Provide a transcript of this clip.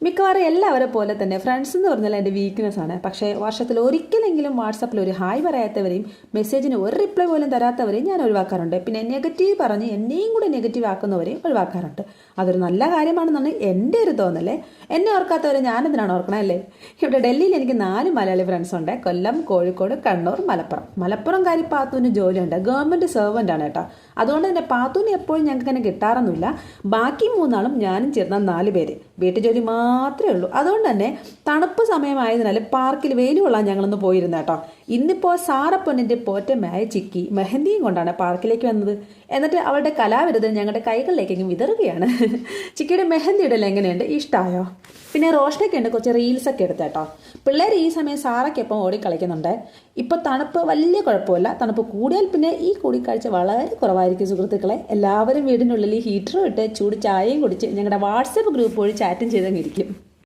മിക്കവാറും എല്ലാവരെ പോലെ തന്നെ ഫ്രണ്ട്സ് എന്ന് പറഞ്ഞാൽ എൻ്റെ വീക്ക്നെസ് ആണ്. പക്ഷേ വർഷത്തിൽ ഒരിക്കലെങ്കിലും വാട്സപ്പിൽ ഒരു ഹായ് പറയാത്തവരെയും മെസ്സേജിന് ഒരു റിപ്ലൈ പോലും തരാത്തവരെയും ഞാൻ ഒഴിവാക്കാറുണ്ട്. പിന്നെ നെഗറ്റീവ് പറഞ്ഞ് എന്നെയും കൂടെ നെഗറ്റീവ് ആക്കുന്നവരെയും ഒഴിവാക്കാറുണ്ട്. അതൊരു നല്ല കാര്യമാണെന്നാണ് എൻ്റെ ഒരു തോന്നലേ. എന്നെ ഓർക്കാത്തവരെ ഞാനെന്തിനാണ് ഓർക്കണേ അല്ലേ? ഇവിടെ ഡൽഹിയിൽ എനിക്ക് 4 മലയാളി ഫ്രണ്ട്സ് ഉണ്ട്. കൊല്ലം, കോഴിക്കോട്, കണ്ണൂർ, മലപ്പുറംകാരി പാത്തുവിന് ജോലിയുണ്ട്. ഗവൺമെൻറ് സെർവൻ്റ് ആണ് കേട്ടോ. അതുകൊണ്ട് തന്നെ പാത്തുവിന് എപ്പോഴും ഞങ്ങൾക്ക് തന്നെ കിട്ടാറൊന്നുമില്ല. ബാക്കി 3 ആളും ഞാനും ചേർന്ന 4 പേര് വീട്ടുജോലി മാത്രമേ ഉള്ളൂ. അതുകൊണ്ട് തന്നെ തണുപ്പ് സമയമായതിനാൽ പാർക്കിൽ വെയിൽ കൊള്ളാൻ ഞങ്ങളൊന്ന് പോയിരുന്ന കേട്ടോ. ഇന്നിപ്പോൾ സാറപ്പൊന്നിൻ്റെ പോറ്റമായ ചിക്കി മെഹന്തിയും കൊണ്ടാണ് പാർക്കിലേക്ക് വന്നത്. എന്നിട്ട് അവളുടെ കലാവിരുദ്ധം ഞങ്ങളുടെ കൈകളിലേക്കെങ്കിലും വിതറുകയാണ്. ചിക്കിയുടെ മെഹന്തി ഇടൽ എങ്ങനെയുണ്ട്? ഇഷ്ടമായോ? പിന്നെ റോഷനൊക്കെ ഉണ്ട് കുറച്ച് റീൽസൊക്കെ എടുത്തേട്ടോ. പിള്ളേർ ഈ സമയം സാറയ്ക്കൊപ്പം ഓടിക്കളിക്കുന്നുണ്ട്. ഇപ്പോൾ തണുപ്പ് വലിയ കുഴപ്പമില്ല. തണുപ്പ് കൂടിയാൽ പിന്നെ ഈ കൂടിക്കാഴ്ച വളരെ കുറവായിരിക്കും സുഹൃത്തുക്കളെ. എല്ലാവരും വീടിനുള്ളിൽ ഹീറ്ററും ഇട്ട് ചൂട് ചായയും കുടിച്ച് ഞങ്ങളുടെ വാട്സപ്പ് ഗ്രൂപ്പ് വഴി ചാറ്റും ചെയ്തങ്ങിരിക്കും.